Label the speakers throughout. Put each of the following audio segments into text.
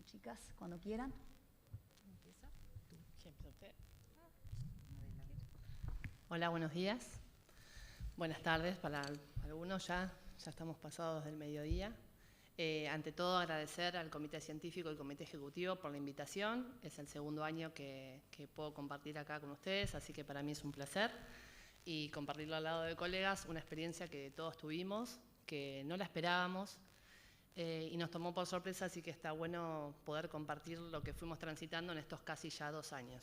Speaker 1: Bueno, chicas, cuando quieran.
Speaker 2: ¿Empieza? ¿Empieza usted? Hola, buenos días. Buenas tardes para algunos, ya estamos pasados del mediodía. Ante todo, agradecer al Comité Científico y al Comité Ejecutivo por la invitación. Es el segundo año que puedo compartir acá con ustedes, así que para mí es un placer. Y compartirlo al lado de colegas, una experiencia que todos tuvimos, que no la esperábamos, y nos tomó por sorpresa, así que está bueno poder compartir lo que fuimos transitando en estos casi ya 2 años.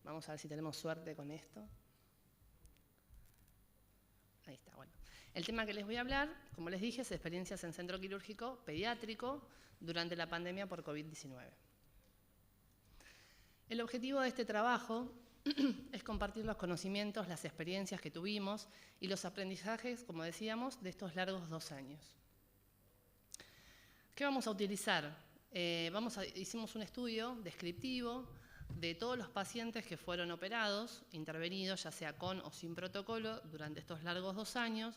Speaker 2: Vamos a ver si tenemos suerte con esto. Ahí está, bueno. El tema que les voy a hablar, como les dije, es experiencias en centro quirúrgico pediátrico durante la pandemia por COVID-19. El objetivo de este trabajo es compartir los conocimientos, las experiencias que tuvimos y los aprendizajes, como decíamos, de estos largos 2 años. ¿Qué vamos a utilizar? Hicimos un estudio descriptivo de todos los pacientes que fueron operados, intervenidos, ya sea con o sin protocolo, durante estos largos 2 años,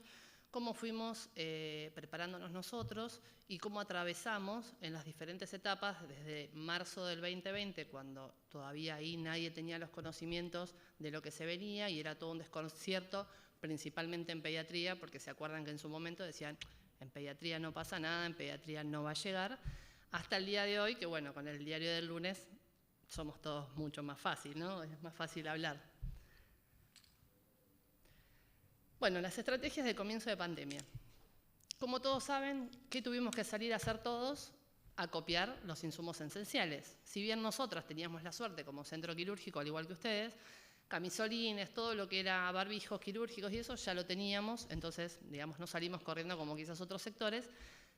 Speaker 2: cómo fuimos preparándonos nosotros y cómo atravesamos en las diferentes etapas desde marzo del 2020, cuando todavía ahí nadie tenía los conocimientos de lo que se venía y era todo un desconcierto, principalmente en pediatría, porque se acuerdan que en su momento decían, en pediatría no pasa nada, en pediatría no va a llegar, hasta el día de hoy, que bueno, con el diario del lunes somos todos mucho más fácil, ¿no? Es más fácil hablar. Bueno, las estrategias de comienzo de pandemia. Como todos saben, ¿qué tuvimos que salir a hacer todos? A copiar los insumos esenciales. Si bien nosotros teníamos la suerte como centro quirúrgico, al igual que ustedes, camisolines, todo lo que era barbijos quirúrgicos y eso ya lo teníamos, entonces, digamos, no salimos corriendo como quizás otros sectores.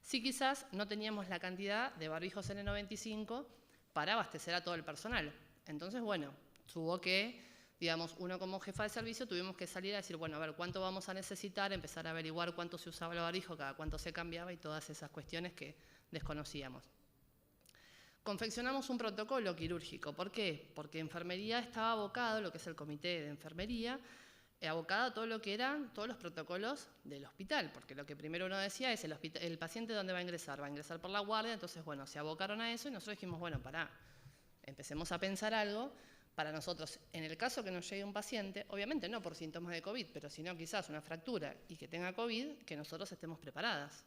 Speaker 2: Sí, quizás no teníamos la cantidad de barbijos N95 para abastecer a todo el personal. Entonces, bueno, tuvo que, digamos, uno como jefa de servicio tuvimos que salir a decir, bueno, a ver, ¿cuánto vamos a necesitar? Empezar a averiguar cuánto se usaba el barbijo, cada cuánto se cambiaba y todas esas cuestiones que desconocíamos. Confeccionamos un protocolo quirúrgico. ¿Por qué? Porque enfermería estaba abocado, lo que es el comité de enfermería, abocado a todo lo que eran todos los protocolos del hospital, porque lo que primero uno decía es el paciente dónde va a ingresar por la guardia, entonces bueno, se abocaron a eso y nosotros dijimos, bueno, empecemos a pensar algo para nosotros, en el caso que nos llegue un paciente, obviamente no por síntomas de COVID, pero si no quizás una fractura y que tenga COVID, que nosotros estemos preparadas.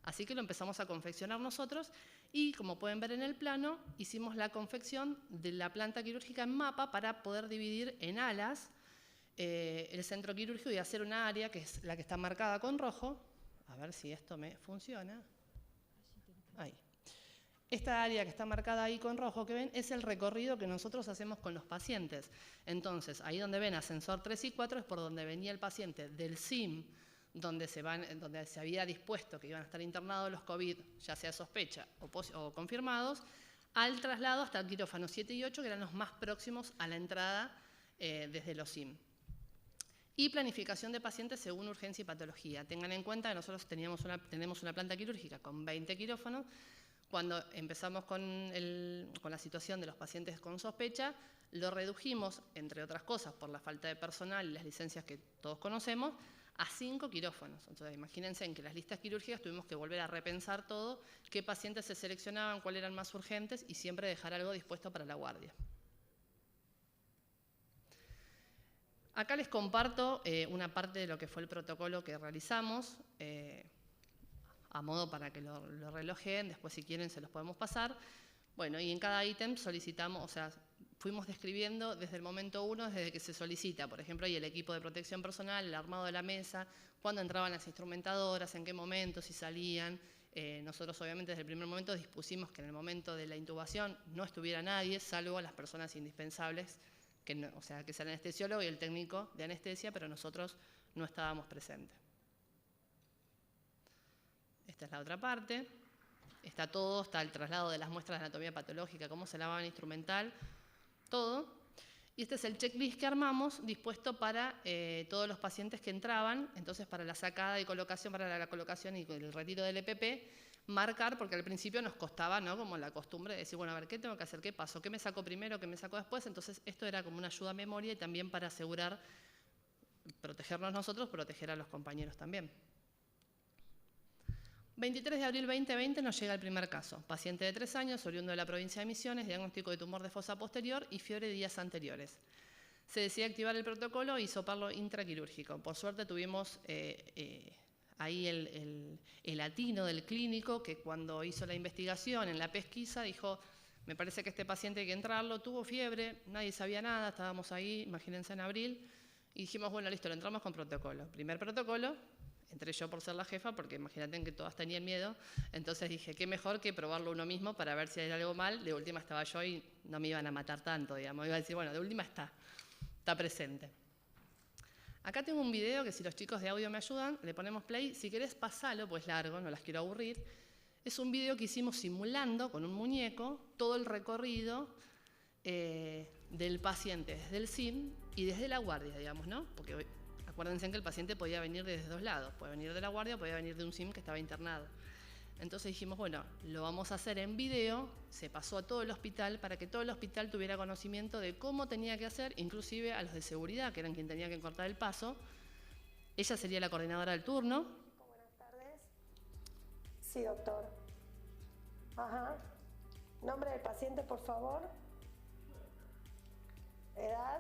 Speaker 2: Así que lo empezamos a confeccionar nosotros y, como pueden ver en el plano, hicimos la confección de la planta quirúrgica en mapa para poder dividir en alas el centro quirúrgico y hacer una área que es la que está marcada con rojo. A ver si esto me funciona. Ahí. Esta área que está marcada ahí con rojo que ven es el recorrido que nosotros hacemos con los pacientes. Entonces, ahí donde ven ascensor 3 y 4 es por donde venía el paciente del CIM, donde se había dispuesto que iban a estar internados los COVID, ya sea sospecha o confirmados, al traslado hasta el quirófano 7 y 8, que eran los más próximos a la entrada desde los CIM. Y planificación de pacientes según urgencia y patología. Tengan en cuenta que nosotros tenemos una planta quirúrgica con 20 quirófanos. Cuando empezamos con la situación de los pacientes con sospecha, lo redujimos, entre otras cosas, por la falta de personal y las licencias que todos conocemos, a 5 quirófanos. Entonces, imagínense en que las listas quirúrgicas tuvimos que volver a repensar todo, qué pacientes se seleccionaban, cuáles eran más urgentes y siempre dejar algo dispuesto para la guardia. Acá les comparto una parte de lo que fue el protocolo que realizamos, a modo para que lo relojeen, después si quieren se los podemos pasar. Bueno, y en cada ítem solicitamos, o sea, fuimos describiendo desde el momento 1, desde que se solicita, por ejemplo, ahí el equipo de protección personal, el armado de la mesa, cuándo entraban las instrumentadoras, en qué momento, si salían. Nosotros obviamente desde el primer momento dispusimos que en el momento de la intubación no estuviera nadie, salvo las personas indispensables, o sea, que es el anestesiólogo y el técnico de anestesia, pero nosotros no estábamos presentes. Esta es la otra parte. Está el traslado de las muestras de anatomía patológica, cómo se lavaban instrumental, todo. Y este es el checklist que armamos, dispuesto para todos los pacientes que entraban, entonces para la sacada y colocación, para la colocación y el retiro del EPP, marcar, porque al principio nos costaba, ¿no?, como la costumbre de decir, bueno, a ver, ¿qué tengo que hacer? ¿Qué paso? ¿Qué me saco primero? ¿Qué me saco después? Entonces esto era como una ayuda a memoria y también para asegurar, protegernos nosotros, proteger a los compañeros también. 23 de abril 2020 nos llega el primer caso. Paciente de 3 años, oriundo de la provincia de Misiones, diagnóstico de tumor de fosa posterior y fiebre de días anteriores. Se decide activar el protocolo y hisoparlo intraquirúrgico. Por suerte tuvimos ahí el atino del clínico que cuando hizo la investigación en la pesquisa dijo, me parece que este paciente hay que entrarlo, tuvo fiebre, nadie sabía nada, estábamos ahí, imagínense en abril, y dijimos, bueno, listo, lo entramos con protocolo. Primer protocolo, entré yo por ser la jefa, porque imagínate que todas tenían miedo, entonces dije, qué mejor que probarlo uno mismo para ver si hay algo mal, de última estaba yo y no me iban a matar tanto, digamos, iba a decir, bueno, de última está presente. Acá tengo un video que si los chicos de audio me ayudan, le ponemos play, si querés pasalo, pues largo, no las quiero aburrir. Es un video que hicimos simulando con un muñeco todo el recorrido del paciente desde el SIM y desde la guardia, digamos, ¿no? Porque acuérdense que el paciente podía venir desde dos lados, puede venir de la guardia o podía venir de un SIM que estaba internado. Entonces dijimos, bueno, lo vamos a hacer en video, se pasó a todo el hospital para que todo el hospital tuviera conocimiento de cómo tenía que hacer, inclusive a los de seguridad, que eran quien tenía que cortar el paso. Ella sería la coordinadora del turno.
Speaker 1: Buenas tardes. Sí, doctor. Ajá. Nombre del paciente, por favor. Edad.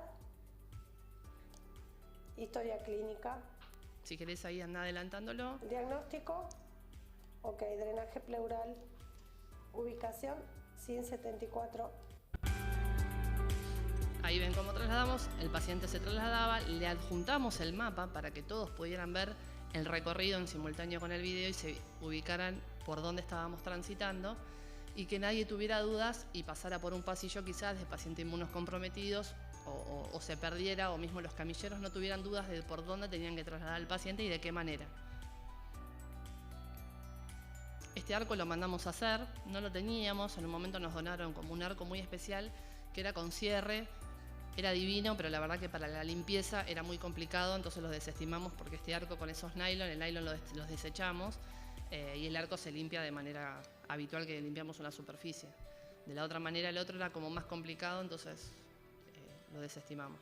Speaker 1: Historia clínica.
Speaker 2: Si querés ahí anda adelantándolo.
Speaker 1: Diagnóstico. Ok, drenaje pleural. Ubicación, 174.
Speaker 2: Ahí ven cómo trasladamos, el paciente se trasladaba, le adjuntamos el mapa para que todos pudieran ver el recorrido en simultáneo con el video y se ubicaran por dónde estábamos transitando y que nadie tuviera dudas y pasara por un pasillo quizás de pacientes inmunocomprometidos o se perdiera o mismo los camilleros no tuvieran dudas de por dónde tenían que trasladar al paciente y de qué manera. Este arco lo mandamos a hacer, no lo teníamos, en un momento nos donaron como un arco muy especial que era con cierre, era divino, pero la verdad que para la limpieza era muy complicado, entonces los desestimamos porque este arco con esos nylon, el nylon los desechamos y el arco se limpia de manera habitual que limpiamos una superficie. De la otra manera el otro era como más complicado, entonces lo desestimamos.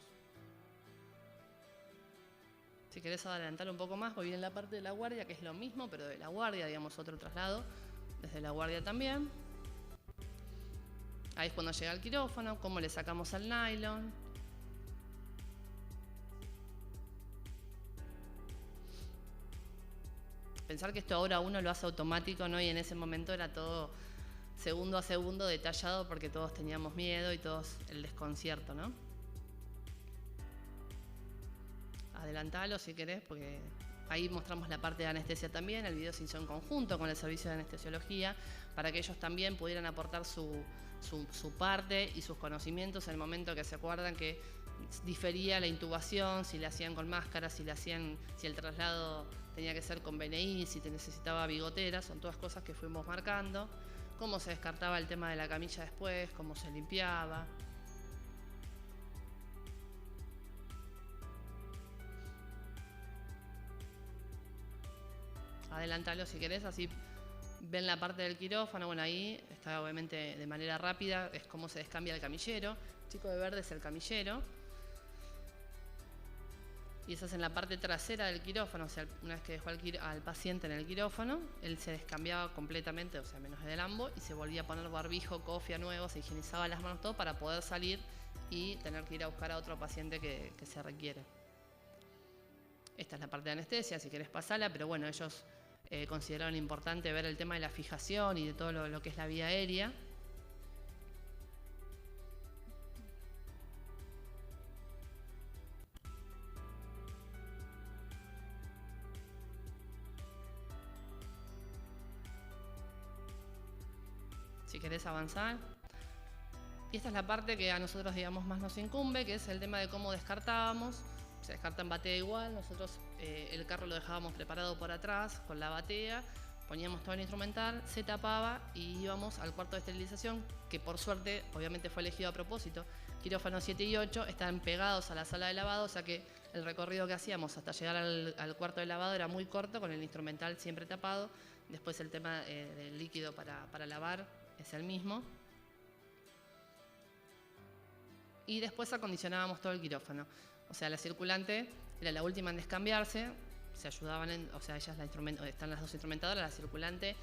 Speaker 2: Si querés adelantar un poco más, voy en la parte de la guardia, que es lo mismo, pero de la guardia, digamos, otro traslado, desde la guardia también. Ahí es cuando llega el quirófano, cómo le sacamos el nylon. Pensar que esto ahora uno lo hace automático, ¿no? Y en ese momento era todo segundo a segundo detallado porque todos teníamos miedo y todos el desconcierto, ¿no? Adelantalo si querés, porque ahí mostramos la parte de anestesia también. El video se hizo en conjunto con el servicio de anestesiología para que ellos también pudieran aportar su parte y sus conocimientos en el momento que se acuerdan que difería la intubación, si la hacían con máscara, si el traslado tenía que ser con BNI, si te necesitaba bigotera, son todas cosas que fuimos marcando. Cómo se descartaba el tema de la camilla después, cómo se limpiaba. Adelántalo si querés, así ven la parte del quirófano. Bueno, ahí está obviamente de manera rápida, es cómo se descambia el camillero. El chico de verde es el camillero. Y esa es en la parte trasera del quirófano, o sea, una vez que dejó al paciente en el quirófano, él se descambiaba completamente, o sea, menos el ambo, y se volvía a poner barbijo, cofia nuevo, se higienizaba las manos, todo para poder salir y tener que ir a buscar a otro paciente que se requiere. Esta es la parte de anestesia, si querés pasarla, pero bueno, ellos consideraron importante ver el tema de la fijación y de todo lo que es la vía aérea. Si querés avanzar. Y esta es la parte que a nosotros, digamos, más nos incumbe, que es el tema de cómo descartábamos. Se descarta en batea igual, nosotros el carro lo dejábamos preparado por atrás con la batea, poníamos todo el instrumental, se tapaba y íbamos al cuarto de esterilización, que por suerte obviamente fue elegido a propósito. Quirófano 7 y 8 están pegados a la sala de lavado, o sea que el recorrido que hacíamos hasta llegar al cuarto de lavado era muy corto, con el instrumental siempre tapado. Después el tema del líquido para lavar es el mismo. Y después acondicionábamos todo el quirófano. O sea, la circulante era la última en descambiarse, se ayudaban, o sea, ellas están las dos instrumentadoras, la circulante,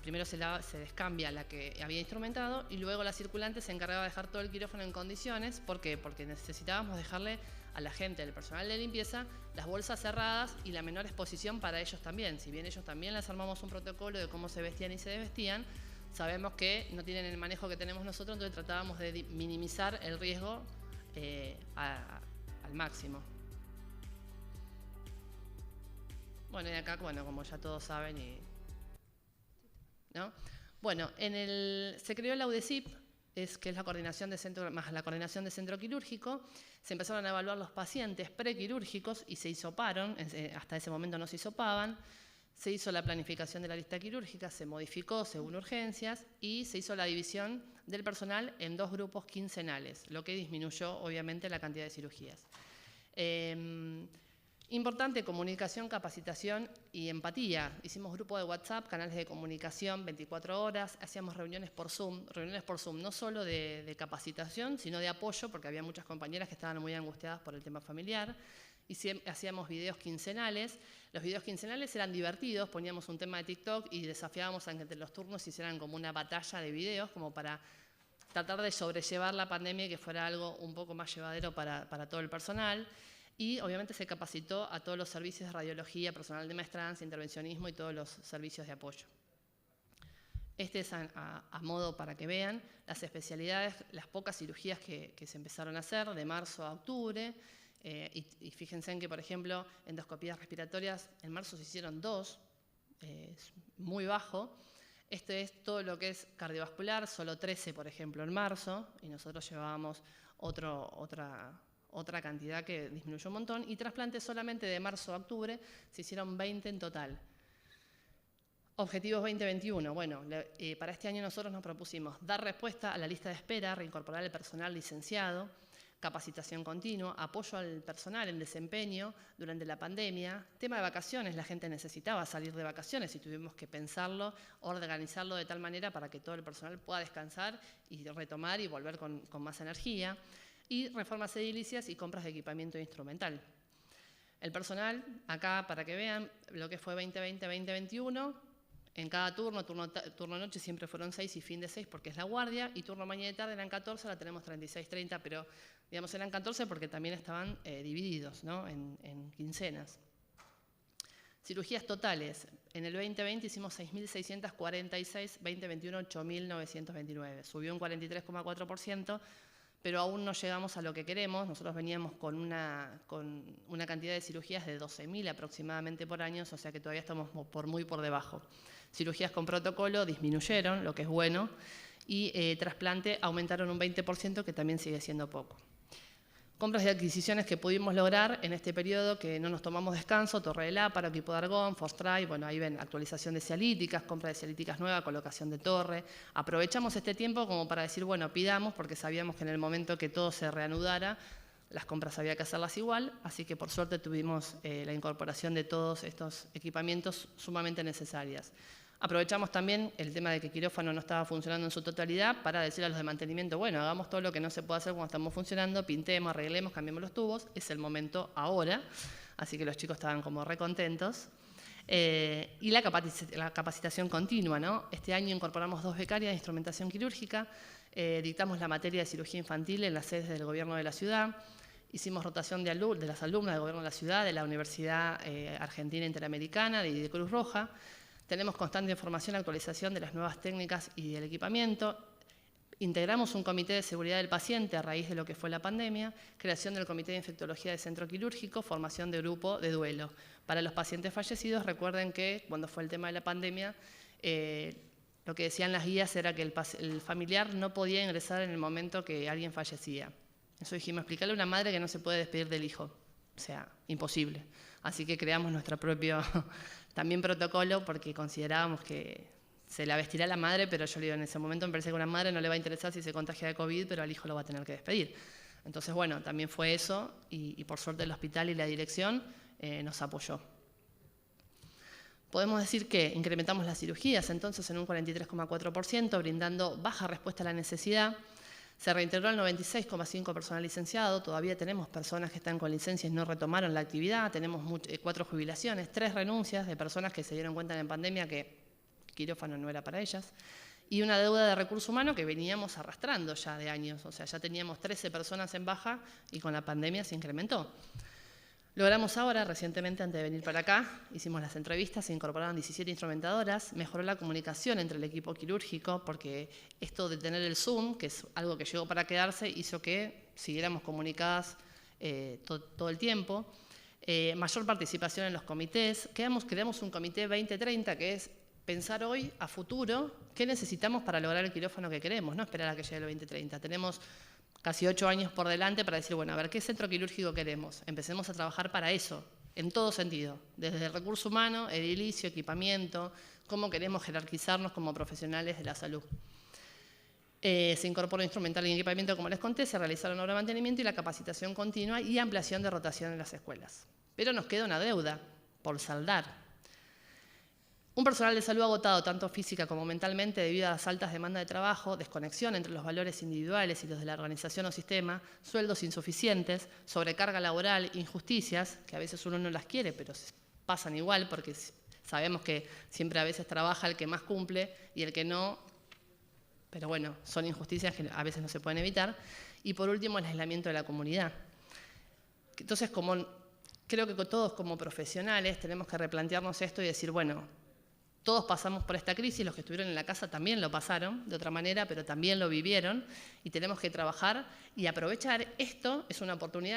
Speaker 2: primero se descambia la que había instrumentado y luego la circulante se encargaba de dejar todo el quirófano en condiciones. ¿Por qué? Porque necesitábamos dejarle a la gente, al personal de limpieza, las bolsas cerradas y la menor exposición para ellos también. Si bien ellos también les armamos un protocolo de cómo se vestían y se desvestían, sabemos que no tienen el manejo que tenemos nosotros, entonces tratábamos de minimizar el riesgo al máximo. Bueno, y acá, bueno, como ya todos saben, ¿no? Bueno, se creó la UDECIP, que es la coordinación de centro, más la coordinación de centro quirúrgico. Se empezaron a evaluar los pacientes prequirúrgicos y se hisoparon, hasta ese momento no se hisopaban. Se hizo la planificación de la lista quirúrgica, se modificó según urgencias y se hizo la división del personal en 2 grupos quincenales, lo que disminuyó obviamente la cantidad de cirugías. Importante, comunicación, capacitación y empatía. Hicimos grupos de WhatsApp, canales de comunicación 24 horas, hacíamos reuniones por Zoom no solo de capacitación, sino de apoyo, porque había muchas compañeras que estaban muy angustiadas por el tema familiar. Hacíamos videos quincenales. Los videos quincenales eran divertidos, poníamos un tema de TikTok y desafiábamos a que entre los turnos hicieran como una batalla de videos, como para tratar de sobrellevar la pandemia y que fuera algo un poco más llevadero para todo el personal. Y obviamente se capacitó a todos los servicios de radiología, personal de maestranza, intervencionismo y todos los servicios de apoyo. Este es a modo para que vean las especialidades, las pocas cirugías que se empezaron a hacer de marzo a octubre. Y fíjense en que, por ejemplo, endoscopías respiratorias, en marzo se hicieron 2, es muy bajo. Este es todo lo que es cardiovascular, solo 13, por ejemplo, en marzo, y nosotros llevábamos otra cantidad que disminuyó un montón. Y trasplantes solamente de marzo a octubre se hicieron 20 en total. Objetivos 2021. Bueno, para este año nosotros nos propusimos dar respuesta a la lista de espera, reincorporar el personal licenciado, capacitación continua, apoyo al personal en desempeño durante la pandemia, tema de vacaciones, la gente necesitaba salir de vacaciones y tuvimos que pensarlo, organizarlo de tal manera para que todo el personal pueda descansar y retomar y volver con más energía, y reformas edilicias y compras de equipamiento instrumental. El personal, acá para que vean lo que fue 2020-2021, en cada turno noche siempre fueron 6 y fin de 6 porque es la guardia, y turno mañana y tarde eran 14, ahora tenemos 36-30, pero digamos eran 14 porque también estaban divididos, ¿no? en quincenas. Cirugías totales, en el 2020 hicimos 6.646, 2021 8.929, subió un 43,4%, pero aún no llegamos a lo que queremos. Nosotros veníamos con una cantidad de cirugías de 12.000 aproximadamente por año, o sea que todavía estamos muy por debajo. Cirugías con protocolo disminuyeron, lo que es bueno, y trasplante aumentaron un 20%, que también sigue siendo poco. Compras de adquisiciones que pudimos lograr en este periodo, que no nos tomamos descanso: Torre del Láparo, equipo de argón, Forstray, bueno, ahí ven, actualización de cialíticas, compra de cialíticas nueva, colocación de torre. Aprovechamos este tiempo como para decir, bueno, pidamos, porque sabíamos que en el momento que todo se reanudara, las compras había que hacerlas igual, así que por suerte tuvimos la incorporación de todos estos equipamientos sumamente necesarias. Aprovechamos también el tema de que quirófano no estaba funcionando en su totalidad para decir a los de mantenimiento, bueno, hagamos todo lo que no se puede hacer cuando estamos funcionando, pintemos, arreglemos, cambiemos los tubos, es el momento ahora, así que los chicos estaban como recontentos. Y la capacitación continua, ¿no? Este año incorporamos 2 becarias de instrumentación quirúrgica, dictamos la materia de cirugía infantil en las sedes del gobierno de la ciudad, hicimos rotación de las alumnas del gobierno de la ciudad, de la Universidad Argentina Interamericana y de Cruz Roja. Tenemos constante información y actualización de las nuevas técnicas y del equipamiento. Integramos un comité de seguridad del paciente a raíz de lo que fue la pandemia, creación del comité de infectología de centro quirúrgico, formación de grupo de duelo. Para los pacientes fallecidos, recuerden que cuando fue el tema de la pandemia, lo que decían las guías era que el familiar no podía ingresar en el momento que alguien fallecía. Eso dijimos, explicarle a una madre que no se puede despedir del hijo. O sea, imposible. Así que creamos nuestro propio también protocolo, porque considerábamos que se la vestirá la madre, pero yo le digo, en ese momento me parece que a una madre no le va a interesar si se contagia de COVID, pero al hijo lo va a tener que despedir. Entonces, bueno, también fue eso, y por suerte el hospital y la dirección nos apoyó. Podemos decir que incrementamos las cirugías, entonces, en un 43,4%, brindando baja respuesta a la necesidad. Se reintegró al 96,5% personal licenciado, todavía tenemos personas que están con licencias y no retomaron la actividad, tenemos 4 jubilaciones, 3 renuncias de personas que se dieron cuenta en pandemia que quirófano no era para ellas, y una deuda de recurso humano que veníamos arrastrando ya de años, o sea, ya teníamos 13 personas en baja y con la pandemia se incrementó. Logramos ahora, recientemente, antes de venir para acá, hicimos las entrevistas, se incorporaron 17 instrumentadoras, mejoró la comunicación entre el equipo quirúrgico, porque esto de tener el Zoom, que es algo que llegó para quedarse, hizo que siguiéramos comunicadas todo el tiempo. Mayor participación en los comités. Creamos un comité 2030, que es pensar hoy, a futuro, qué necesitamos para lograr el quirófano que queremos, no esperar a que llegue el 2030. Tenemos casi 8 años por delante para decir, bueno, a ver, ¿qué centro quirúrgico queremos? Empecemos a trabajar para eso, en todo sentido, desde el recurso humano, edilicio, equipamiento, cómo queremos jerarquizarnos como profesionales de la salud. Se incorporó instrumental y equipamiento, como les conté, se realizaron obra de mantenimiento y la capacitación continua y ampliación de rotación en las escuelas. Pero nos queda una deuda por saldar. Un personal de salud agotado, tanto física como mentalmente, debido a las altas demandas de trabajo, desconexión entre los valores individuales y los de la organización o sistema, sueldos insuficientes, sobrecarga laboral, injusticias, que a veces uno no las quiere, pero pasan igual, porque sabemos que siempre a veces trabaja el que más cumple y el que no, pero bueno, son injusticias que a veces no se pueden evitar. Y por último, el aislamiento de la comunidad. Entonces, creo que todos como profesionales tenemos que replantearnos esto y decir, bueno, todos pasamos por esta crisis, los que estuvieron en la casa también lo pasaron de otra manera, pero también lo vivieron y tenemos que trabajar y aprovechar esto, es una oportunidad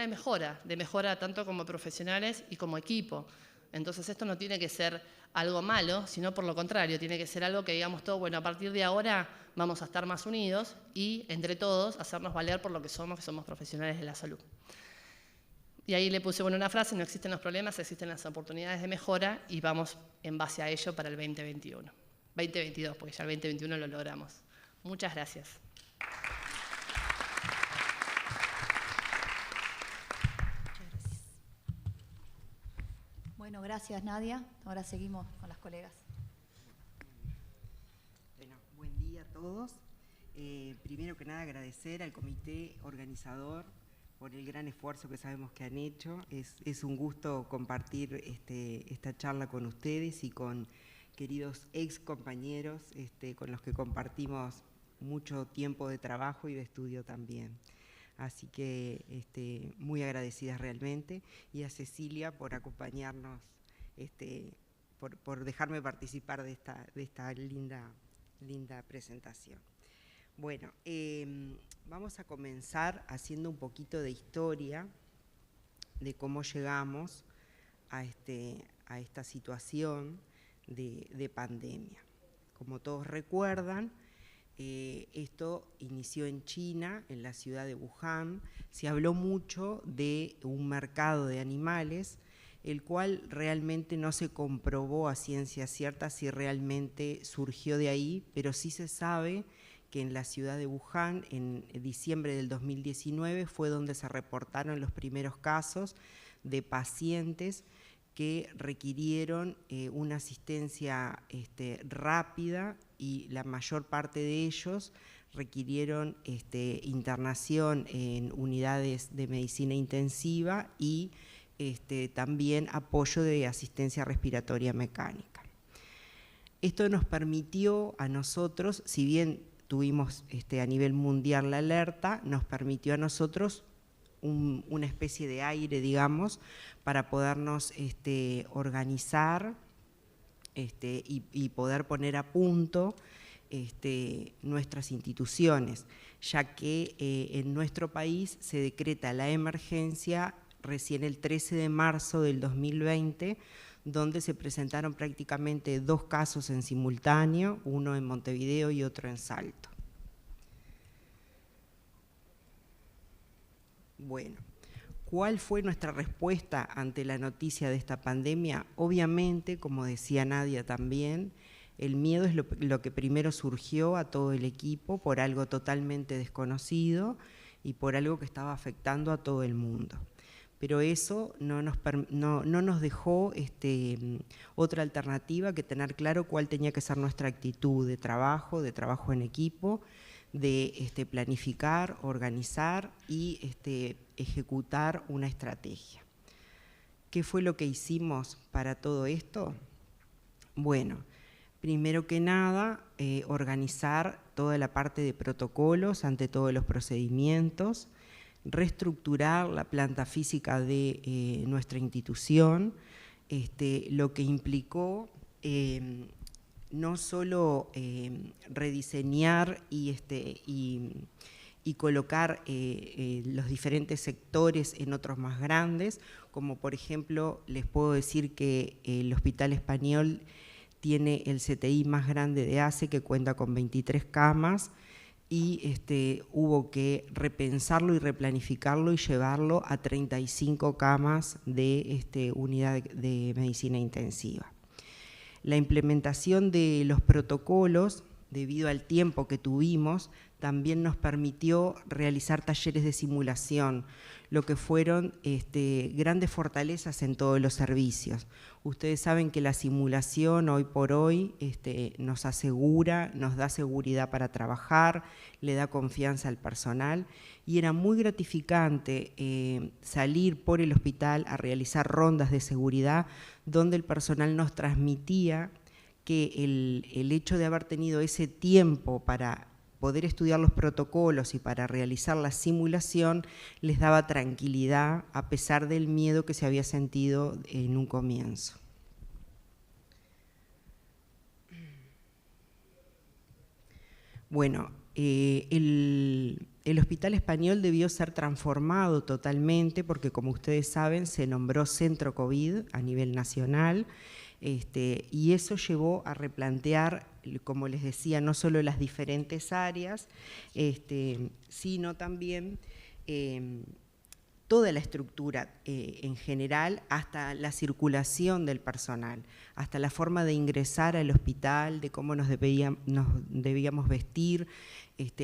Speaker 2: de mejora tanto como profesionales y como equipo. Entonces esto no tiene que ser algo malo, sino por lo contrario, tiene que ser algo que digamos todo, bueno, a partir de ahora vamos a estar más unidos y entre todos hacernos valer por lo que somos profesionales de la salud. Y ahí le puse una frase, no existen los problemas, existen las oportunidades de mejora y vamos en base a ello para el 2021. 2022, porque ya el 2021 lo logramos. Muchas gracias.
Speaker 3: Muchas gracias. Bueno, gracias Nadia. Ahora seguimos con las colegas.
Speaker 4: Bueno, buen día a todos. Primero que nada agradecer al comité organizador por el gran esfuerzo que sabemos que han hecho. Es un gusto compartir esta charla con ustedes y con queridos ex compañeros con los que compartimos mucho tiempo de trabajo y de estudio también. Así que muy agradecidas realmente, y a Cecilia por acompañarnos, por dejarme participar de esta linda presentación. Bueno, vamos a comenzar haciendo un poquito de historia de cómo llegamos a esta situación de pandemia. Como todos recuerdan, esto inició en China, en la ciudad de Wuhan. Se habló mucho de un mercado de animales, el cual realmente no se comprobó a ciencia cierta si realmente surgió de ahí, pero sí se sabe que en la ciudad de Wuhan, en diciembre del 2019, fue donde se reportaron los primeros casos de pacientes que requirieron una asistencia rápida, y la mayor parte de ellos requirieron internación en unidades de medicina intensiva y también apoyo de asistencia respiratoria mecánica. Esto nos permitió a nosotros, si bien tuvimos a nivel mundial la alerta, nos permitió a nosotros una especie de aire, digamos, para podernos organizar y poder poner a punto nuestras instituciones, ya que en nuestro país se decreta la emergencia recién el 13 de marzo del 2020, donde se presentaron prácticamente 2 casos en simultáneo, uno en Montevideo y otro en Salto. Bueno, ¿cuál fue nuestra respuesta ante la noticia de esta pandemia? Obviamente, como decía Nadia también, el miedo es lo que primero surgió a todo el equipo por algo totalmente desconocido y por algo que estaba afectando a todo el mundo. Pero eso no nos dejó otra alternativa que tener claro cuál tenía que ser nuestra actitud de trabajo en equipo, de planificar, organizar y ejecutar una estrategia. ¿Qué fue lo que hicimos para todo esto? Bueno, primero que nada, organizar toda la parte de protocolos ante todos los procedimientos, reestructurar la planta física de nuestra institución, lo que implicó no solo rediseñar y colocar los diferentes sectores en otros más grandes, como por ejemplo, les puedo decir que el Hospital Español tiene el CTI más grande de ACE, que cuenta con 23 camas, y hubo que repensarlo y replanificarlo y llevarlo a 35 camas de unidad de medicina intensiva. La implementación de los protocolos, debido al tiempo que tuvimos, también nos permitió realizar talleres de simulación, lo que fueron grandes fortalezas en todos los servicios. Ustedes saben que la simulación hoy por hoy nos asegura, nos da seguridad para trabajar, le da confianza al personal, y era muy gratificante salir por el hospital a realizar rondas de seguridad donde el personal nos transmitía que el hecho de haber tenido ese tiempo para poder estudiar los protocolos y para realizar la simulación les daba tranquilidad a pesar del miedo que se había sentido en un comienzo. Bueno, el Hospital Español debió ser transformado totalmente porque, como ustedes saben, se nombró Centro COVID a nivel nacional. Y eso llevó a replantear, como les decía, no solo las diferentes áreas, sino también toda la estructura en general, hasta la circulación del personal, hasta la forma de ingresar al hospital, de cómo nos debíamos vestir.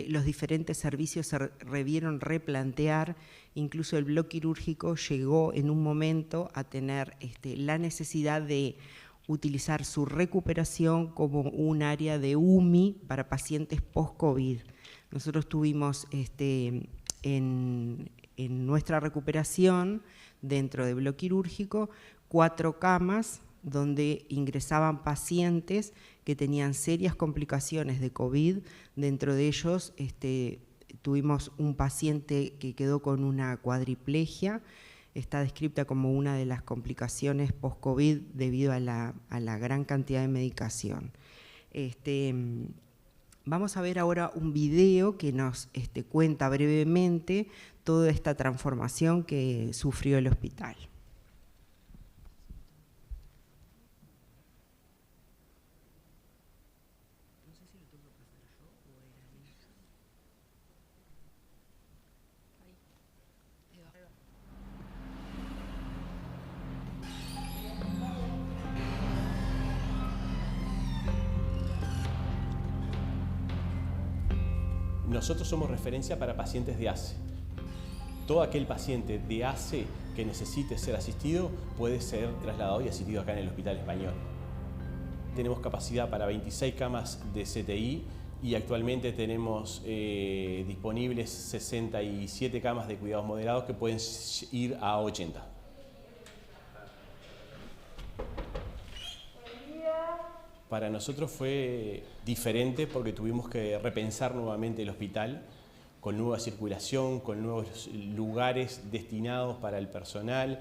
Speaker 4: Los diferentes servicios se debieron replantear, incluso el bloque quirúrgico llegó en un momento a tener la necesidad de utilizar su recuperación como un área de UMI para pacientes post-COVID. Nosotros tuvimos en nuestra recuperación, dentro del bloque quirúrgico, 4 camas donde ingresaban pacientes que tenían serias complicaciones de COVID. Dentro de ellos tuvimos un paciente que quedó con una cuadriplegia. Está descrita como una de las complicaciones post-COVID debido a la gran cantidad de medicación. Vamos a ver ahora un video que nos cuenta brevemente toda esta transformación que sufrió el hospital.
Speaker 5: Nosotros somos referencia para pacientes de ACE. Todo aquel paciente de ACE que necesite ser asistido puede ser trasladado y asistido acá en el Hospital Español. Tenemos capacidad para 26 camas de CTI y actualmente tenemos disponibles 67 camas de cuidados moderados que pueden ir a 80. Para nosotros fue diferente porque tuvimos que repensar nuevamente el hospital con nueva circulación, con nuevos lugares destinados para el personal,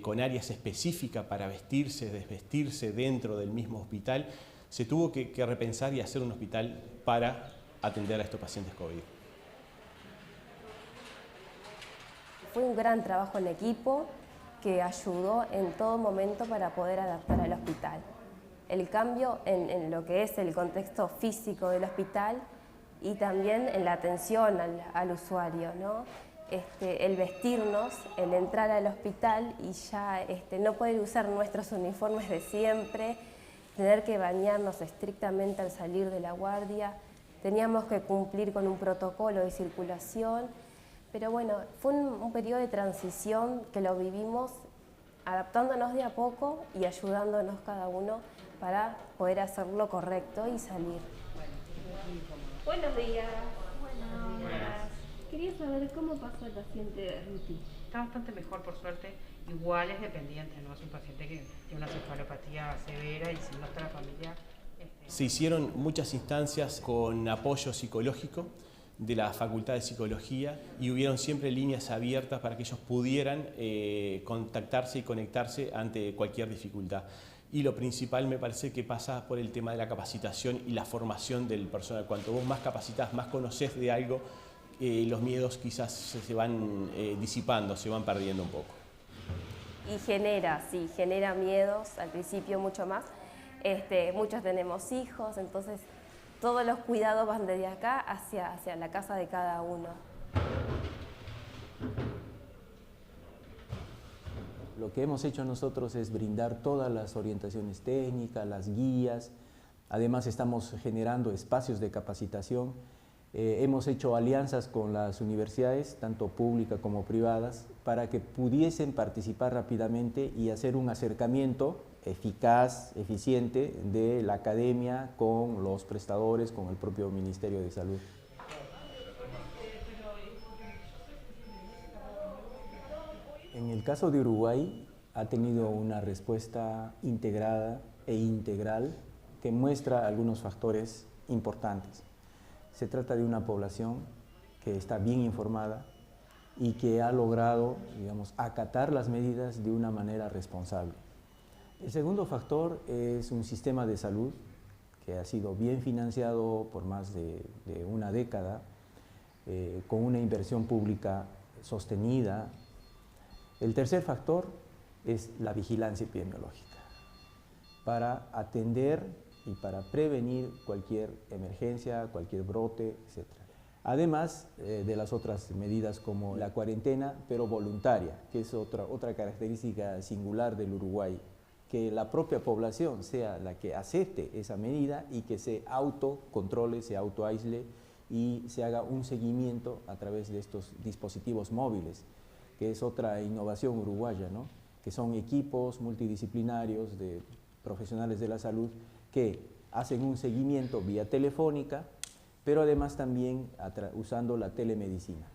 Speaker 5: con áreas específicas para vestirse, desvestirse dentro del mismo hospital. Se tuvo que repensar y hacer un hospital para atender a estos pacientes COVID.
Speaker 6: Fue un gran trabajo en equipo que ayudó en todo momento para poder adaptar al hospital. El cambio en lo que es el contexto físico del hospital y también en la atención al usuario, ¿no? El vestirnos, el entrar al hospital y ya no poder usar nuestros uniformes de siempre, tener que bañarnos estrictamente al salir de la guardia, teníamos que cumplir con un protocolo de circulación, pero bueno, fue un periodo de transición que lo vivimos adaptándonos de a poco y ayudándonos cada uno para poder hacerlo correcto y salir.
Speaker 7: Buenos días. Quería saber cómo pasó el paciente Ruti.
Speaker 8: Está bastante mejor, por suerte. Igual es dependiente, ¿no? Es un paciente que tiene una cefalopatía severa y si no está la familia...
Speaker 5: Se hicieron muchas instancias con apoyo psicológico de la Facultad de Psicología y hubieron siempre líneas abiertas para que ellos pudieran contactarse y conectarse ante cualquier dificultad. Y lo principal me parece que pasa por el tema de la capacitación y la formación del personal. Cuanto vos más capacitas, más conocés de algo, los miedos quizás se van disipando, se van perdiendo un poco.
Speaker 6: Y genera miedos, al principio mucho más. Muchos tenemos hijos, entonces todos los cuidados van desde acá hacia la casa de cada uno.
Speaker 9: Lo que hemos hecho nosotros es brindar todas las orientaciones técnicas, las guías. Además estamos generando espacios de capacitación. Hemos hecho alianzas con las universidades, tanto públicas como privadas, para que pudiesen participar rápidamente y hacer un acercamiento eficaz, eficiente de la academia con los prestadores, con el propio Ministerio de Salud. En el caso de Uruguay ha tenido una respuesta integrada e integral que muestra algunos factores importantes. Se trata de una población que está bien informada y que ha logrado, digamos, acatar las medidas de una manera responsable. El segundo factor es un sistema de salud que ha sido bien financiado por más de una década, con una inversión pública sostenida. El tercer factor es la vigilancia epidemiológica para atender y para prevenir cualquier emergencia, cualquier brote, etc. Además de las otras medidas como la cuarentena, pero voluntaria, que es otra característica singular del Uruguay, que la propia población sea la que acepte esa medida y que se autocontrole, se autoaísle y se haga un seguimiento a través de estos dispositivos móviles, que es otra innovación uruguaya, ¿no? Que son equipos multidisciplinarios de profesionales de la salud que hacen un seguimiento vía telefónica, pero además también usando la telemedicina.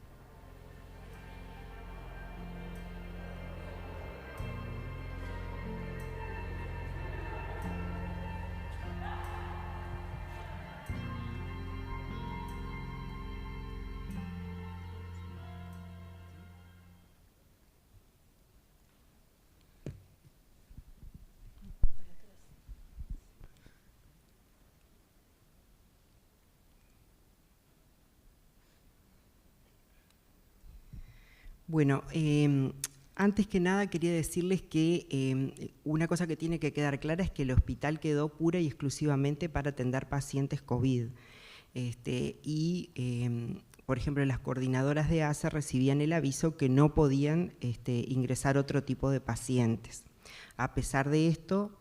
Speaker 4: Bueno, antes que nada quería decirles que una cosa que tiene que quedar clara es que el hospital quedó pura y exclusivamente para atender pacientes COVID. Por ejemplo, las coordinadoras de ACE recibían el aviso que no podían ingresar otro tipo de pacientes. A pesar de esto,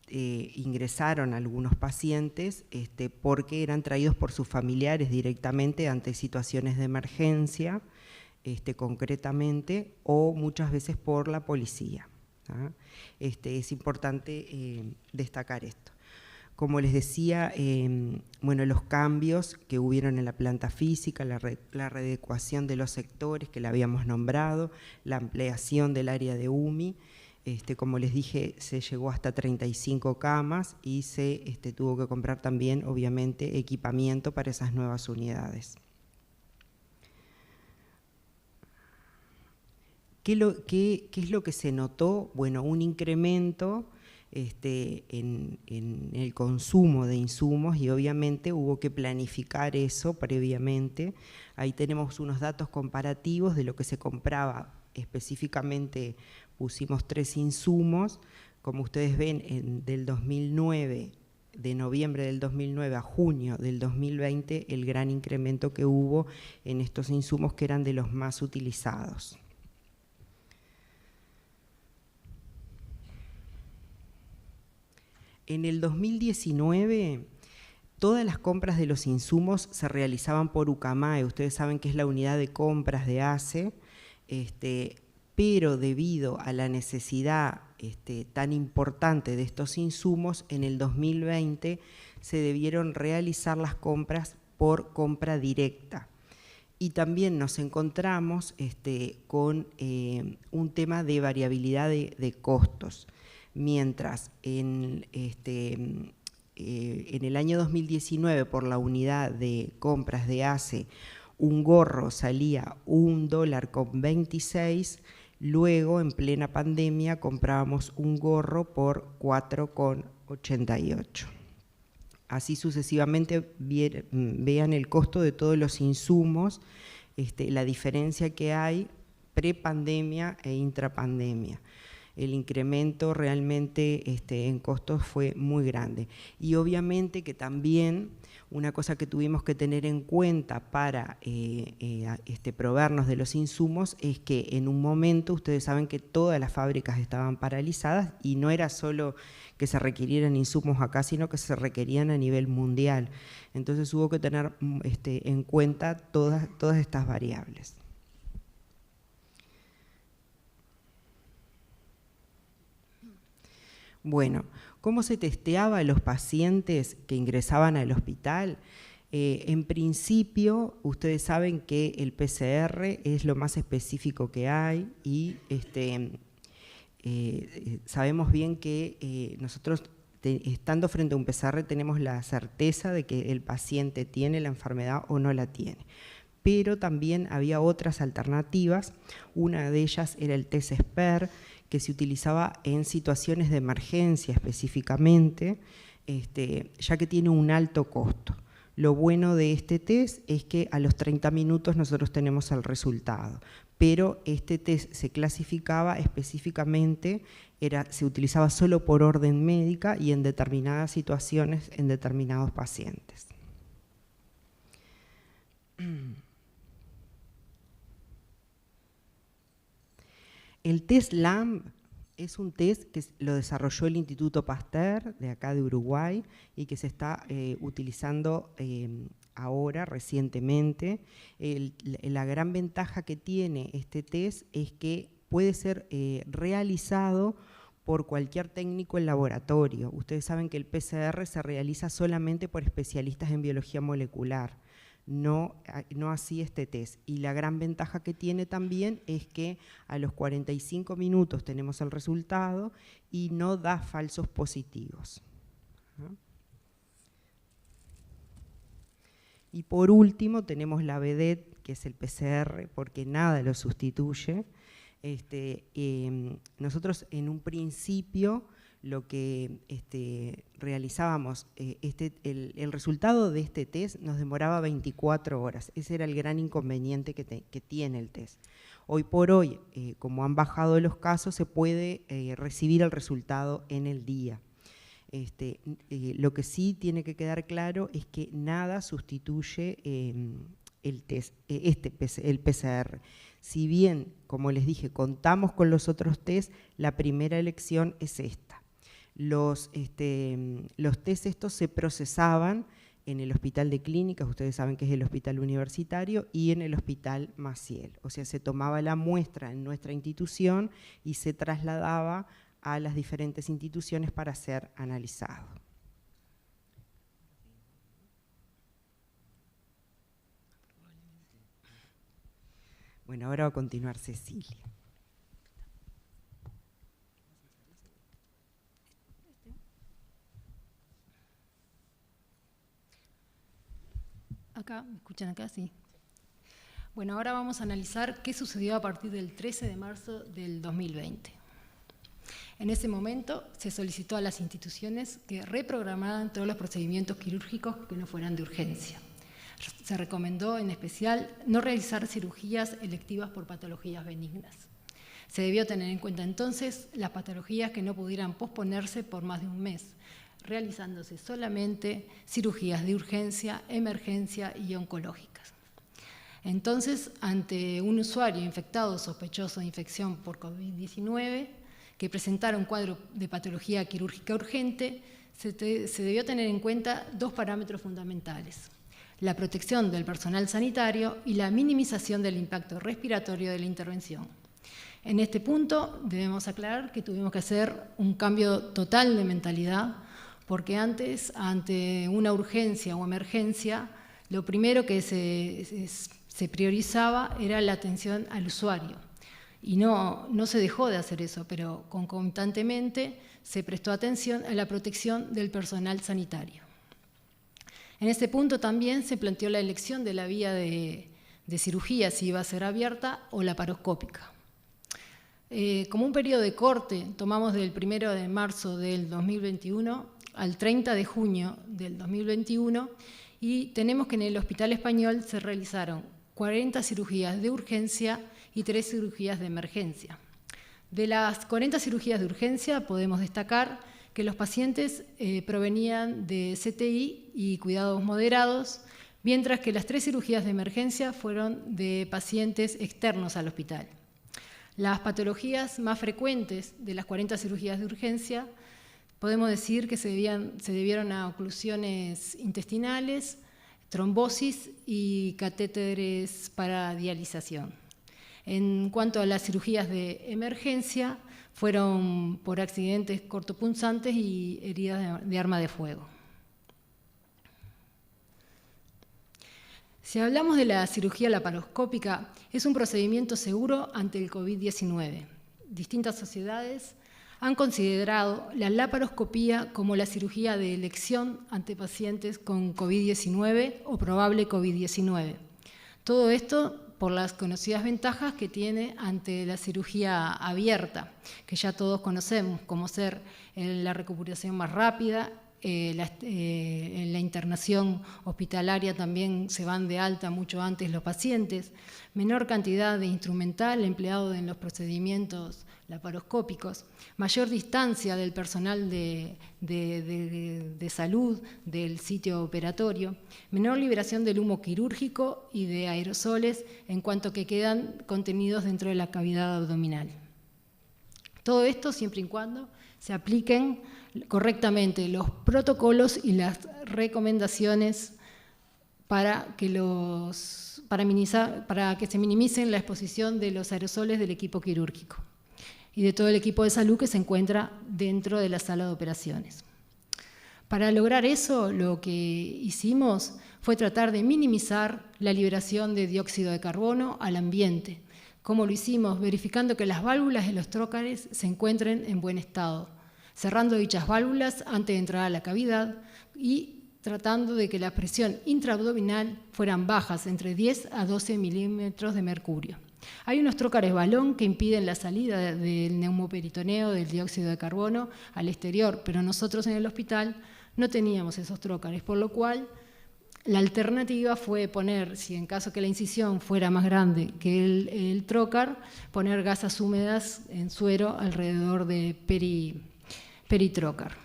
Speaker 4: ingresaron algunos pacientes porque eran traídos por sus familiares directamente ante situaciones de emergencia, concretamente, o muchas veces por la policía. Es importante destacar esto. Como les decía, bueno, los cambios que hubieron en la planta física, la readecuación de los sectores que le habíamos nombrado, la ampliación del área de UMI, como les dije, se llegó hasta 35 camas y se tuvo que comprar también, obviamente, equipamiento para esas nuevas unidades. ¿Qué es lo que se notó? Bueno, un incremento en el consumo de insumos y obviamente hubo que planificar eso previamente. Ahí tenemos unos datos comparativos de lo que se compraba. Específicamente pusimos 3 insumos. Como ustedes ven, del 2009, de noviembre del 2009 a junio del 2020, el gran incremento que hubo en estos insumos que eran de los más utilizados. En el 2019, todas las compras de los insumos se realizaban por UCAMAE. Ustedes saben que es la unidad de compras de ACE, pero debido a la necesidad tan importante de estos insumos, en el 2020 se debieron realizar las compras por compra directa. Y también nos encontramos con un tema de variabilidad de costos. Mientras en el año 2019, por la unidad de compras de ACE, un gorro salía $1,26, luego en plena pandemia comprábamos un gorro por $4,88. Así sucesivamente vean el costo de todos los insumos, la diferencia que hay prepandemia e intrapandemia. El incremento realmente en costos fue muy grande. Y obviamente que también una cosa que tuvimos que tener en cuenta para proveernos de los insumos es que en un momento, ustedes saben que todas las fábricas estaban paralizadas y no era solo que se requirieran insumos acá, sino que se requerían a nivel mundial. Entonces hubo que tener en cuenta todas estas variables. Bueno, ¿cómo se testeaba a los pacientes que ingresaban al hospital? En principio, ustedes saben que el PCR es lo más específico que hay y sabemos bien que nosotros, estando frente a un PCR, tenemos la certeza de que el paciente tiene la enfermedad o no la tiene. Pero también había otras alternativas, una de ellas era el test SPER, que se utilizaba en situaciones de emergencia específicamente, ya que tiene un alto costo. Lo bueno de este test es que a los 30 minutos nosotros tenemos el resultado, pero este test se clasificaba específicamente, se utilizaba solo por orden médica y en determinadas situaciones en determinados pacientes. El test LAMB es un test que lo desarrolló el Instituto Pasteur de acá de Uruguay y que se está utilizando ahora, recientemente. La gran ventaja que tiene este test es que puede ser realizado por cualquier técnico en laboratorio. Ustedes saben que el PCR se realiza solamente por especialistas en biología molecular. No así este test. Y la gran ventaja que tiene también es que a los 45 minutos tenemos el resultado y no da falsos positivos. Y por último tenemos la vedette, que es el PCR, porque nada lo sustituye. Nosotros en un principio lo que realizábamos, el resultado de este test nos demoraba 24 horas. Ese era el gran inconveniente que tiene el test. Hoy por hoy, como han bajado los casos, se puede recibir el resultado en el día. Lo que sí tiene que quedar claro es que nada sustituye el test, el PCR. Si bien, como les dije, contamos con los otros test, la primera elección es esta. Los test estos se procesaban en el Hospital de Clínicas, ustedes saben que es el hospital universitario, y en el Hospital Maciel. O sea, se tomaba la muestra en nuestra institución y se trasladaba a las diferentes instituciones para ser analizado. Bueno, ahora va a continuar Cecilia.
Speaker 10: Acá, ¿me escuchan acá? Sí. Bueno, ahora vamos a analizar qué sucedió a partir del 13 de marzo del 2020. En ese momento se solicitó a las instituciones que reprogramaran todos los procedimientos quirúrgicos que no fueran de urgencia. Se recomendó en especial no realizar cirugías electivas por patologías benignas. Se debió tener en cuenta entonces las patologías que no pudieran posponerse por más de un mes, realizándose solamente cirugías de urgencia, emergencia y oncológicas. Entonces, ante un usuario infectado sospechoso de infección por COVID-19 que presentara un cuadro de patología quirúrgica urgente, se debió tener en cuenta dos parámetros fundamentales: la protección del personal sanitario y la minimización del impacto respiratorio de la intervención. En este punto debemos aclarar que tuvimos que hacer un cambio total de mentalidad, porque antes, ante una urgencia o emergencia, lo primero que se priorizaba era la atención al usuario. Y no se dejó de hacer eso, pero concomitantemente se prestó atención a la protección del personal sanitario. En ese punto también se planteó la elección de la vía de cirugía, si iba a ser abierta o laparoscópica. Como un periodo de corte, tomamos del 1 de marzo del 2021 al 30 de junio del 2021 y tenemos que en el Hospital Español se realizaron 40 cirugías de urgencia y 3 cirugías de emergencia. De las 40 cirugías de urgencia podemos destacar que los pacientes provenían de CTI y cuidados moderados, mientras que las 3 cirugías de emergencia fueron de pacientes externos al hospital. Las patologías más frecuentes de las 40 cirugías de urgencia podemos decir que se debieron a oclusiones intestinales, trombosis y catéteres para dialización. En cuanto a las cirugías de emergencia, fueron por accidentes cortopunzantes y heridas de arma de fuego. Si hablamos de la cirugía laparoscópica, es un procedimiento seguro ante el COVID-19. Distintas sociedades han considerado la laparoscopía como la cirugía de elección ante pacientes con COVID-19 o probable COVID-19. Todo esto por las conocidas ventajas que tiene ante la cirugía abierta, que ya todos conocemos, como ser la recuperación más rápida, en la internación hospitalaria también se van de alta mucho antes los pacientes, menor cantidad de instrumental empleado en los procedimientos laparoscópicos, mayor distancia del personal de salud del sitio operatorio, menor liberación del humo quirúrgico y de aerosoles en cuanto que quedan contenidos dentro de la cavidad abdominal. Todo esto siempre y cuando se apliquen correctamente los protocolos y las recomendaciones para que se minimicen la exposición de los aerosoles del equipo quirúrgico y de todo el equipo de salud que se encuentra dentro de la sala de operaciones. Para lograr eso, lo que hicimos fue tratar de minimizar la liberación de dióxido de carbono al ambiente. ¿Cómo lo hicimos? Verificando que las válvulas de los trócares se encuentren en buen estado, cerrando dichas válvulas antes de entrar a la cavidad y tratando de que la presión intraabdominal fueran bajas, entre 10 a 12 milímetros de mercurio. Hay unos trócares balón que impiden la salida del neumoperitoneo del dióxido de carbono al exterior, pero nosotros en el hospital no teníamos esos trócares, por lo cual la alternativa fue poner, si en caso que la incisión fuera más grande que el trócar, poner gasas húmedas en suero alrededor de peritrócar.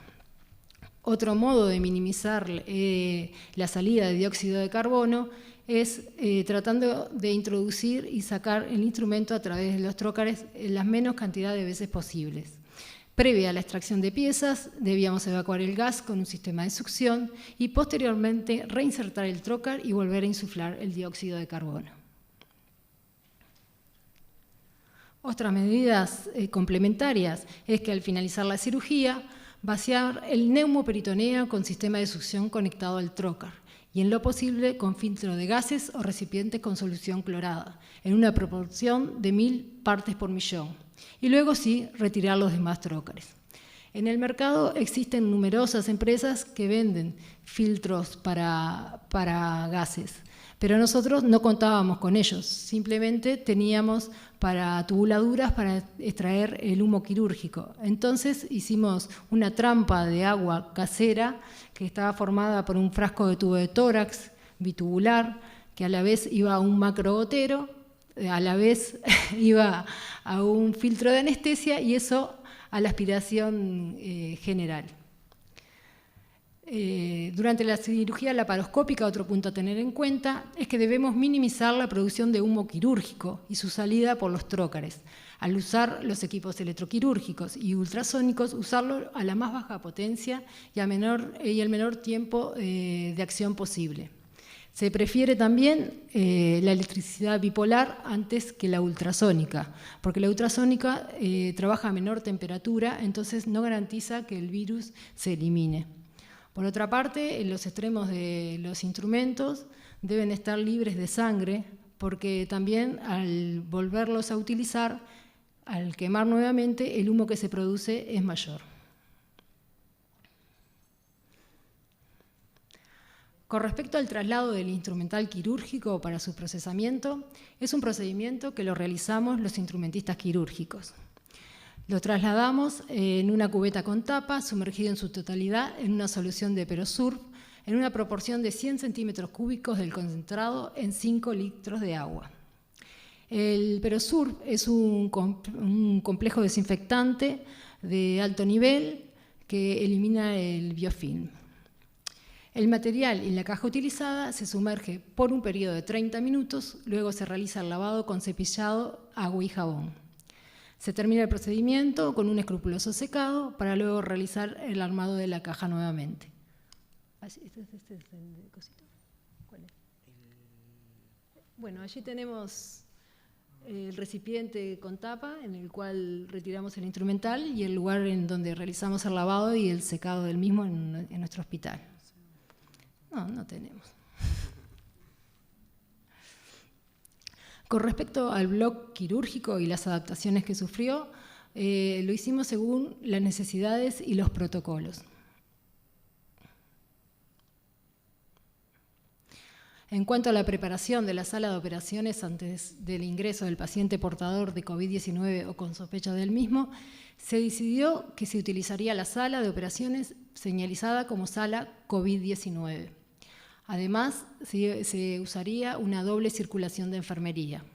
Speaker 10: Otro modo de minimizar la salida de dióxido de carbono es tratando de introducir y sacar el instrumento a través de los trócares en la menos cantidad de veces posibles. Previa a la extracción de piezas, debíamos evacuar el gas con un sistema de succión y posteriormente reinsertar el trócar y volver a insuflar el dióxido de carbono. Otras medidas complementarias es que al finalizar la cirugía, vaciar el neumoperitoneo con sistema de succión conectado al trócar y en lo posible con filtro de gases o recipientes con solución clorada, en una proporción de 1000 partes por millón, y luego sí retirar los demás trócares. En el mercado existen numerosas empresas que venden filtros para gases, pero nosotros no contábamos con ellos, simplemente teníamos para tubuladuras para extraer el humo quirúrgico. Entonces hicimos una trampa de agua casera que estaba formada por un frasco de tubo de tórax bitubular, que a la vez iba a un macrogotero, a la vez iba a un filtro de anestesia y eso a la aspiración general. Durante la cirugía laparoscópica, otro punto a tener en cuenta es que debemos minimizar la producción de humo quirúrgico y su salida por los trócares. Al usar los equipos electroquirúrgicos y ultrasónicos, usarlo a la más baja potencia y el menor tiempo de acción posible. Se prefiere también la electricidad bipolar antes que la ultrasónica, porque la ultrasónica trabaja a menor temperatura, entonces no garantiza que el virus se elimine. Por otra parte, en los extremos de los instrumentos deben estar libres de sangre, porque también al volverlos a utilizar, al quemar nuevamente, el humo que se produce es mayor. Con respecto al traslado del instrumental quirúrgico para su procesamiento, es un procedimiento que lo realizamos los instrumentistas quirúrgicos. Lo trasladamos en una cubeta con tapa, sumergido en su totalidad en una solución de Perosurf, en una proporción de 100 centímetros cúbicos del concentrado en 5 litros de agua. El Perosurf es un complejo desinfectante de alto nivel que elimina el biofilm. El material y la caja utilizada se sumerge por un periodo de 30 minutos, luego se realiza el lavado con cepillado, agua y jabón. Se termina el procedimiento con un escrupuloso secado para luego realizar el armado de la caja nuevamente. ¿Este es el cosito? ¿Cuál es? Bueno, allí tenemos el recipiente con tapa en el cual retiramos el instrumental y el lugar en donde realizamos el lavado y el secado del mismo en nuestro hospital. No tenemos. Con respecto al bloc quirúrgico y las adaptaciones que sufrió, lo hicimos según las necesidades y los protocolos. En cuanto a la preparación de la sala de operaciones antes del ingreso del paciente portador de COVID-19 o con sospecha del mismo, se decidió que se utilizaría la sala de operaciones señalizada como sala COVID-19. Además, se usaría una doble circulación de enfermería.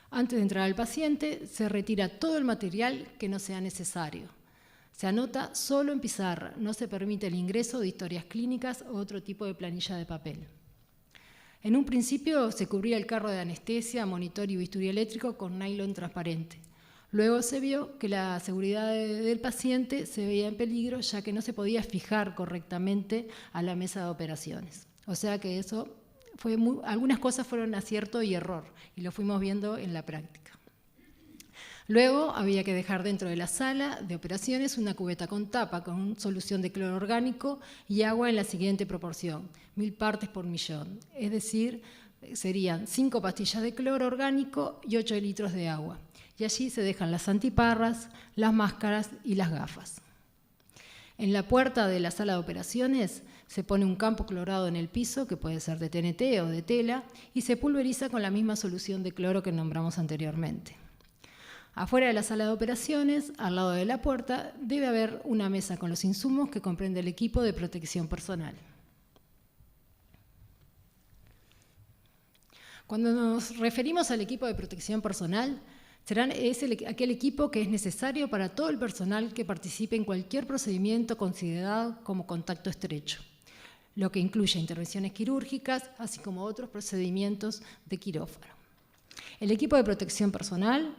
Speaker 10: Antes de entrar al paciente, se retira todo el material que no sea necesario. Se anota solo en pizarra, no se permite el ingreso de historias clínicas o otro tipo de planilla de papel. En un principio se cubría el carro de anestesia, monitor y bisturí eléctrico con nylon transparente. Luego se vio que la seguridad del paciente se veía en peligro, ya que no se podía fijar correctamente a la mesa de operaciones. O sea que eso algunas cosas fueron acierto y error, y lo fuimos viendo en la práctica. Luego había que dejar dentro de la sala de operaciones una cubeta con tapa, con solución de cloro orgánico y agua en la siguiente proporción, 1000 partes por millón. Es decir, serían 5 pastillas de cloro orgánico y 8 litros de agua. Y allí se dejan las antiparras, las máscaras y las gafas. En la puerta de la sala de operaciones se pone un campo clorado en el piso, que puede ser de TNT o de tela, y se pulveriza con la misma solución de cloro que nombramos anteriormente. Afuera de la sala de operaciones, al lado de la puerta, debe haber una mesa con los insumos que comprende el equipo de protección personal. Cuando nos referimos al equipo de protección personal, es aquel equipo que es necesario para todo el personal que participe en cualquier procedimiento considerado como contacto estrecho, lo que incluye intervenciones quirúrgicas, así como otros procedimientos de quirófano. El equipo de protección personal,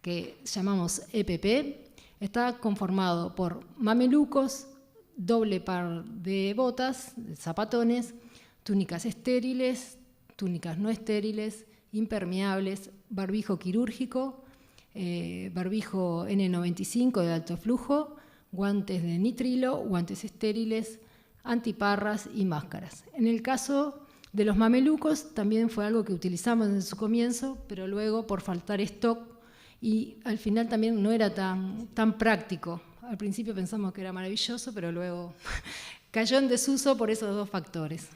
Speaker 10: que llamamos EPP, está conformado por mamelucos, doble par de botas, de zapatones, túnicas estériles, túnicas no estériles, impermeables, barbijo quirúrgico, barbijo N95 de alto flujo, guantes de nitrilo, guantes estériles, antiparras y máscaras. En el caso de los mamelucos también fue algo que utilizamos desde su comienzo, pero luego por faltar stock y al final también no era tan práctico. Al principio pensamos que era maravilloso, pero luego cayó en desuso por esos dos factores.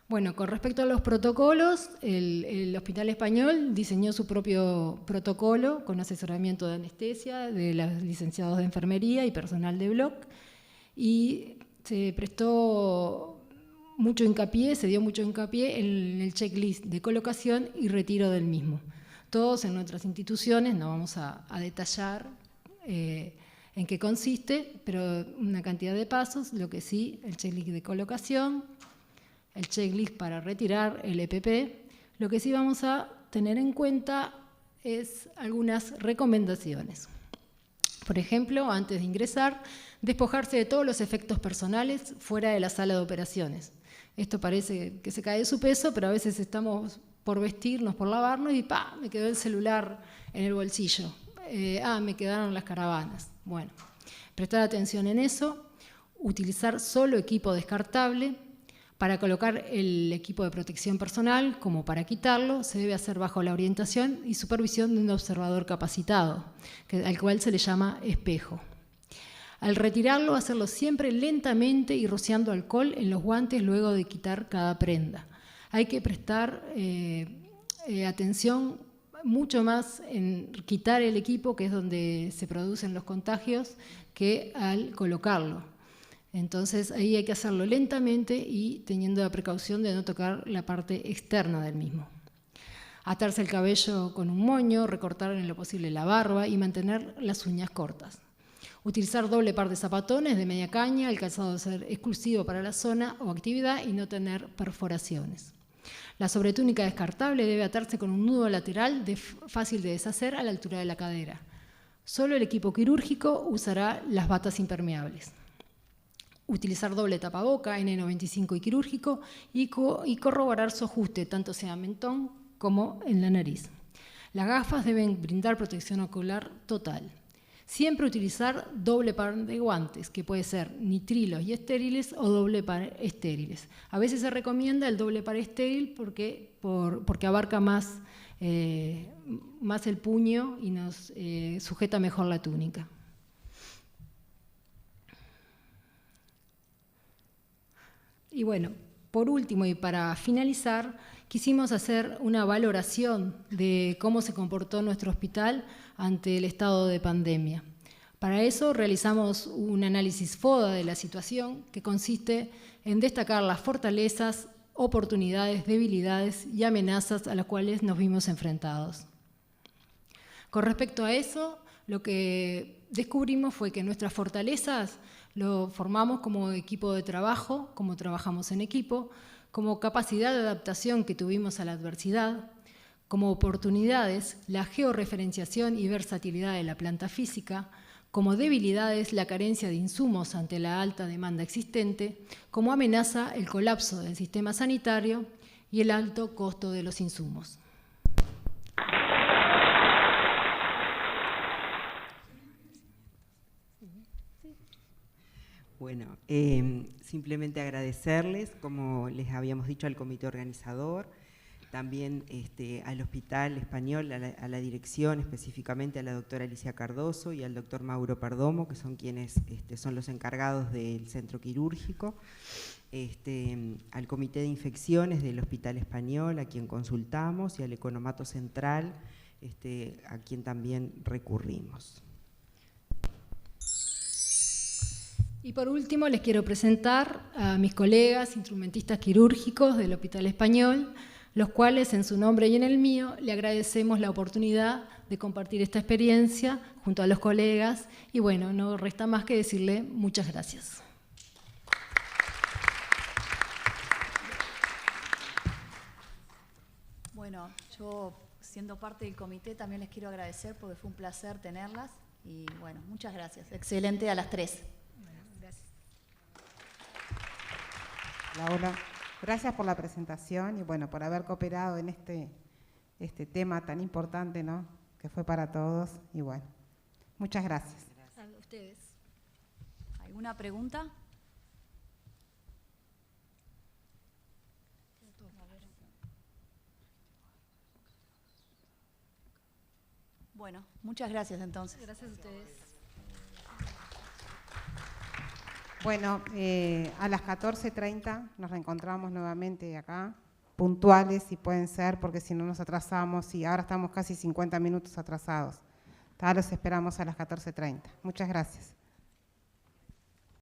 Speaker 10: Bueno, con respecto a los protocolos, el Hospital Español diseñó su propio protocolo con asesoramiento de anestesia, de los licenciados de enfermería y personal de bloc, y se dio mucho hincapié en el checklist de colocación y retiro del mismo. Todos en nuestras instituciones, no vamos a detallar en qué consiste, pero una cantidad de pasos, lo que sí, el checklist de colocación, el checklist para retirar el EPP. Lo que sí vamos a tener en cuenta es algunas recomendaciones. Por ejemplo, antes de ingresar, despojarse de todos los efectos personales fuera de la sala de operaciones. Esto parece que se cae de su peso, pero a veces estamos por vestirnos, por lavarnos y ¡pah! Me quedó el celular en el bolsillo. Me quedaron las caravanas. Bueno, Prestar atención en eso, utilizar solo equipo descartable. Para colocar el equipo de protección personal, como para quitarlo, se debe hacer bajo la orientación y supervisión de un observador capacitado, al cual se le llama espejo. Al retirarlo, hacerlo siempre lentamente y rociando alcohol en los guantes luego de quitar cada prenda. Hay que prestar atención mucho más en quitar el equipo, que es donde se producen los contagios, que al colocarlo. Entonces ahí hay que hacerlo lentamente y teniendo la precaución de no tocar la parte externa del mismo. Atarse el cabello con un moño, recortar en lo posible la barba y mantener las uñas cortas. Utilizar doble par de zapatones de media caña, el calzado debe ser exclusivo para la zona o actividad y no tener perforaciones. La sobretúnica descartable debe atarse con un nudo lateral fácil de deshacer a la altura de la cadera. Solo el equipo quirúrgico usará las batas impermeables. Utilizar doble tapaboca, N95 y quirúrgico, y corroborar su ajuste, tanto sea mentón como en la nariz. Las gafas deben brindar protección ocular total. Siempre utilizar doble par de guantes, que puede ser nitrilos y estériles o doble par estériles. A veces se recomienda el doble par estéril porque abarca más el puño y nos sujeta mejor la túnica. Y bueno, por último y para finalizar, quisimos hacer una valoración de cómo se comportó nuestro hospital ante el estado de pandemia. Para eso realizamos un análisis FODA de la situación, que consiste en destacar las fortalezas, oportunidades, debilidades y amenazas a las cuales nos vimos enfrentados. Con respecto a eso, lo que descubrimos fue que nuestras fortalezas lo formamos como equipo de trabajo, como trabajamos en equipo, como capacidad de adaptación que tuvimos a la adversidad, como oportunidades, la georreferenciación y versatilidad de la planta física, como debilidades, la carencia de insumos ante la alta demanda existente, como amenaza, el colapso del sistema sanitario y el alto costo de los insumos.
Speaker 4: Bueno, simplemente agradecerles, como les habíamos dicho, al comité organizador, también al Hospital Español, a la dirección, específicamente a la doctora Alicia Cardoso y al doctor Mauro Perdomo, que son quienes son los encargados del centro quirúrgico, al comité de infecciones del Hospital Español, a quien consultamos, y al economato central, a quien también recurrimos.
Speaker 10: Y por último les quiero presentar a mis colegas instrumentistas quirúrgicos del Hospital Español, los cuales en su nombre y en el mío le agradecemos la oportunidad de compartir esta experiencia junto a los colegas y bueno, no resta más que decirle muchas gracias.
Speaker 3: Bueno, yo siendo parte del comité también les quiero agradecer porque fue un placer tenerlas y bueno, muchas gracias. Excelente a las 3.
Speaker 11: Laura, gracias por la presentación y bueno, por haber cooperado en este tema tan importante, ¿no? Que fue para todos y bueno, muchas gracias.
Speaker 3: A ustedes. ¿Alguna pregunta? Bueno, muchas gracias entonces.
Speaker 10: Gracias a ustedes.
Speaker 11: Bueno, a las 14:30 nos reencontramos nuevamente acá, puntuales si pueden ser, porque si no nos atrasamos y ahora estamos casi 50 minutos atrasados. Los esperamos a las 14:30. Muchas gracias.